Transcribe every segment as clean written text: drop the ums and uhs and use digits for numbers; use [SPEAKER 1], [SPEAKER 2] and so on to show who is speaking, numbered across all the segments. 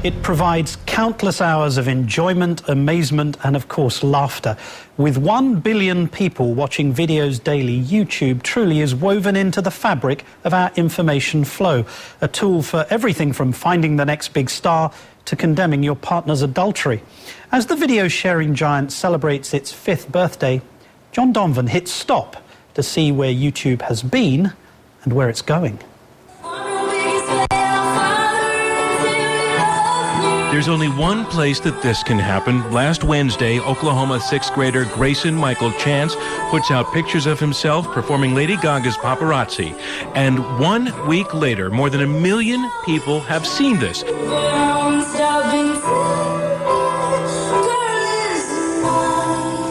[SPEAKER 1] It provides countless hours of enjoyment, amazement, and of course laughter. With 1 billion people watching videos daily, YouTube truly is woven into the fabric of our information flow. A tool for everything from finding the next big star to condemning your partner's adultery. As the video sharing giant celebrates its 5th birthday, John Donvan hits stop to see where YouTube has been and where it's going.
[SPEAKER 2] There's only one place that this can happen. Last Wednesday, Oklahoma 6th grader Greyson Chance puts out pictures of himself performing Lady Gaga's Paparazzi. And 1 week later, more than 1 million people have seen this.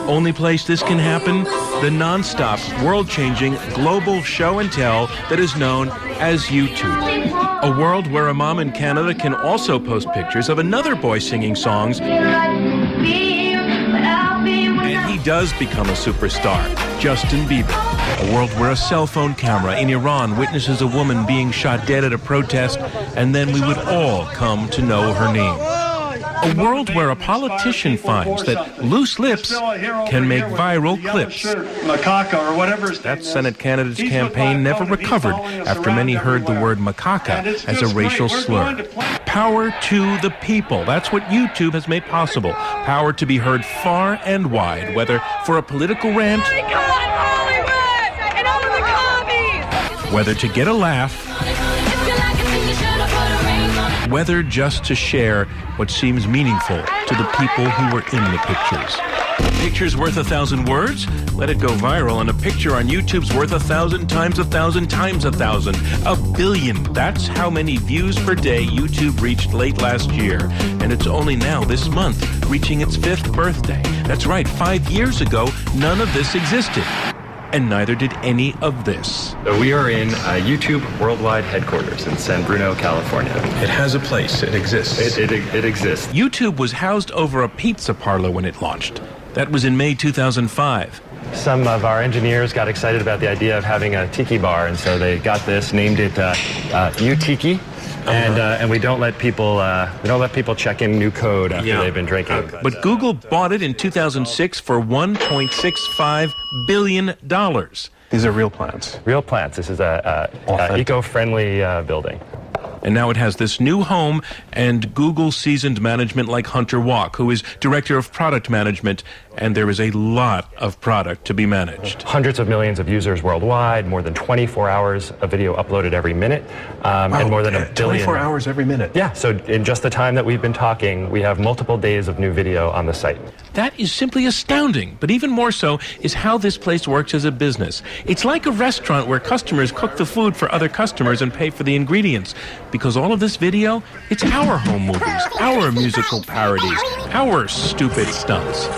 [SPEAKER 2] Only place this can happen, the non-stop, world-changing, global show and tell that is known as YouTube. A world where a mom in Canada can also post pictures of another boy singing songs. And he does become a superstar, Justin Bieber. A world where a cell phone camera in Iran witnesses a woman being shot dead at a protest, and then we would all come to know her name. A world where a politician finds that loose lips can make viral clips. That Senate candidate's campaign never recovered after many heard the word macaca as a racial slur. Power to the people. That's what YouTube has made possible. Power to be heard far and wide, whether for a political rant, whether to get a laugh, whether just to share what seems meaningful to the people who were in the pictures. A picture's worth 1,000 words? Let it go viral, and a picture on YouTube's worth 1,000 times 1,000 times 1,000. 1 billion. That's how many views per day YouTube reached late last year. And it's only now, this month, reaching its 5th birthday. That's right, 5 years ago, none of this existed. And neither did any of this.
[SPEAKER 3] So we are in YouTube Worldwide headquarters in San Bruno, California.
[SPEAKER 2] It has a place. It exists.
[SPEAKER 3] It exists.
[SPEAKER 2] YouTube was housed over a pizza parlor when it launched. That was in May 2005.
[SPEAKER 3] Some of our engineers got excited about the idea of having a tiki bar, and so they got this, named it U-Tiki. And we don't let people check in new code after they've been drinking.
[SPEAKER 2] But Google bought it in 2006 for $1.65 billion.
[SPEAKER 4] These are real plants.
[SPEAKER 3] Real plants. This is a eco-friendly building.
[SPEAKER 2] And now it has this new home and Google seasoned management like Hunter Walk, who is director of product management, and there is a lot of product to be managed.
[SPEAKER 3] Hundreds of millions of users worldwide, more than 24 hours of video uploaded every minute, and more than a billion.
[SPEAKER 4] 24 hours every minute?
[SPEAKER 3] Yeah, so in just the time that we've been talking, we have multiple days of new video on the site.
[SPEAKER 2] That is simply astounding, but even more so is how this place works as a business. It's like a restaurant where customers cook the food for other customers and pay for the ingredients. Because all of this video, it's our home movies, our musical parodies, our stupid stunts.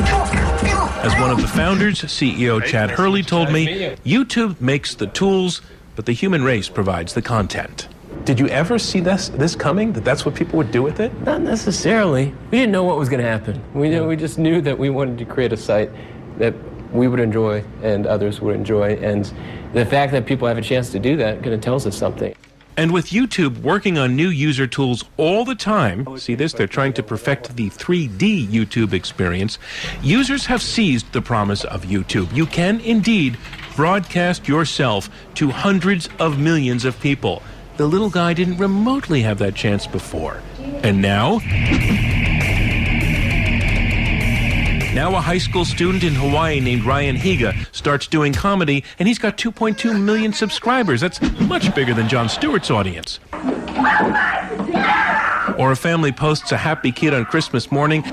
[SPEAKER 2] As one of the founders, CEO Chad Hurley told me, YouTube makes the tools, but the human race provides the content.
[SPEAKER 4] Did you ever see this coming, that that's what people would do with it?
[SPEAKER 5] Not necessarily. We didn't know what was going to happen. We just knew that we wanted to create a site that we would enjoy and others would enjoy. And the fact that people have a chance to do that kind of tells us something.
[SPEAKER 2] And with YouTube working on new user tools all the time, see this, they're trying to perfect the 3D YouTube experience, users have seized the promise of YouTube. You can indeed broadcast yourself to hundreds of millions of people. The little guy didn't remotely have that chance before. And now a high school student in Hawaii named Ryan Higa starts doing comedy, and he's got 2.2 million subscribers. That's much bigger than Jon Stewart's audience. Or a family posts a happy kid on Christmas morning,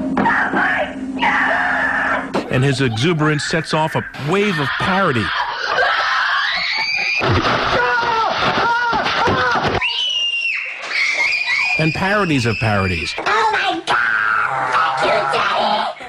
[SPEAKER 2] and his exuberance sets off a wave of parody. And parodies of parodies.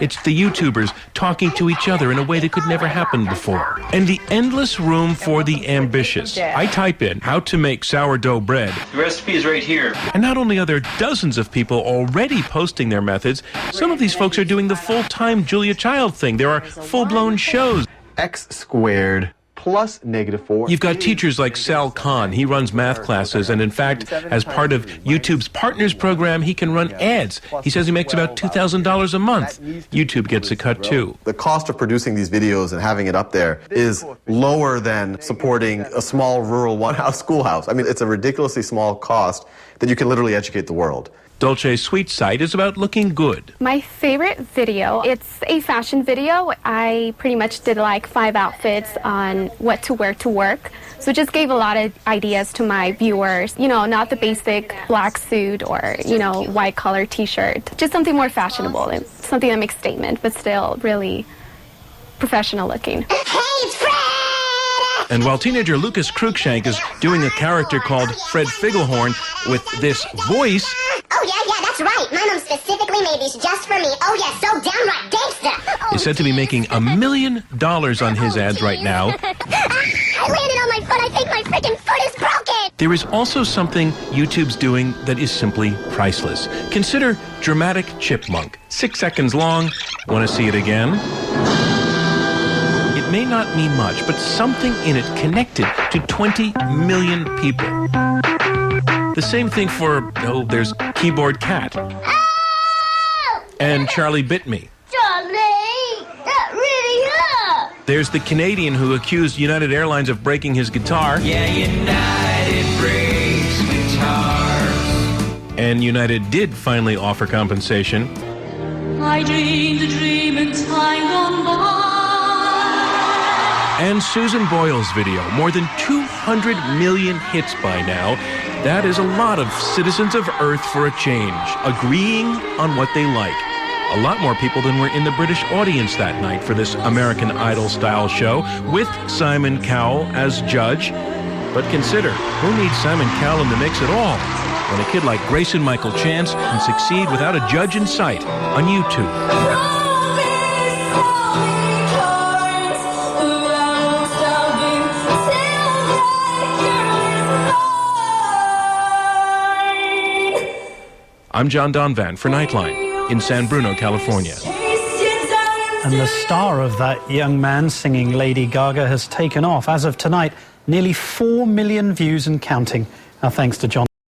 [SPEAKER 2] It's the YouTubers talking to each other in a way that could never happen before. And the endless room for the ambitious. I type in how to make sourdough bread.
[SPEAKER 6] The recipe is right here.
[SPEAKER 2] And not only are there dozens of people already posting their methods, some of these folks are doing the full-time Julia Child thing. There are full-blown shows.
[SPEAKER 4] X squared
[SPEAKER 6] plus -4.
[SPEAKER 2] You've got teachers like Sal Khan. He runs math classes, and in fact, as part of YouTube's Partners program, he can run ads. He says he makes about $2,000 a month. YouTube gets a cut too.
[SPEAKER 6] The cost of producing these videos and having it up there is lower than supporting a small rural one-house schoolhouse. I mean, it's a ridiculously small cost that you can literally educate the world.
[SPEAKER 2] Dolce's sweet site is about looking good.
[SPEAKER 7] My favorite video, it's a fashion video. I pretty much did like 5 outfits on what to wear to work. So it just gave a lot of ideas to my viewers. You know, not the basic black suit or, you know, white collar t-shirt. Just something more fashionable and something that makes a statement, but still really professional looking.
[SPEAKER 2] And while teenager Lucas Cruikshank is doing a character called Fred Figglehorn with this voice...
[SPEAKER 8] Oh, yeah, that's right. My mom specifically made these just for me. Oh, yeah, so downright gangsta.
[SPEAKER 2] is said to be making $1 million on his ads right now.
[SPEAKER 8] I landed on my foot. I think my freaking foot is broken.
[SPEAKER 2] There is also something YouTube's doing that is simply priceless. Consider Dramatic Chipmunk. 6 seconds long. Want to see it again? It may not mean much, but something in it connected to 20 million people. The same thing for, there's Keyboard Cat.
[SPEAKER 8] Oh!
[SPEAKER 2] And Charlie Bit Me.
[SPEAKER 8] Charlie, that really hurt.
[SPEAKER 2] There's the Canadian who accused United Airlines of breaking his guitar.
[SPEAKER 9] Yeah, United breaks guitars.
[SPEAKER 2] And United did finally offer compensation.
[SPEAKER 10] I dreamed a dream in time gone by.
[SPEAKER 2] And Susan Boyle's video, more than 200 million hits by now. That is a lot of citizens of Earth for a change, agreeing on what they like. A lot more people than were in the British audience that night for this American Idol-style show, with Simon Cowell as judge. But consider, who needs Simon Cowell in the mix at all when a kid like Greyson Chance can succeed without a judge in sight on YouTube? I'm John Donvan for Nightline in San Bruno, California.
[SPEAKER 1] And the star of that young man singing Lady Gaga has taken off. As of tonight, nearly 4 million views and counting. Our thanks to John.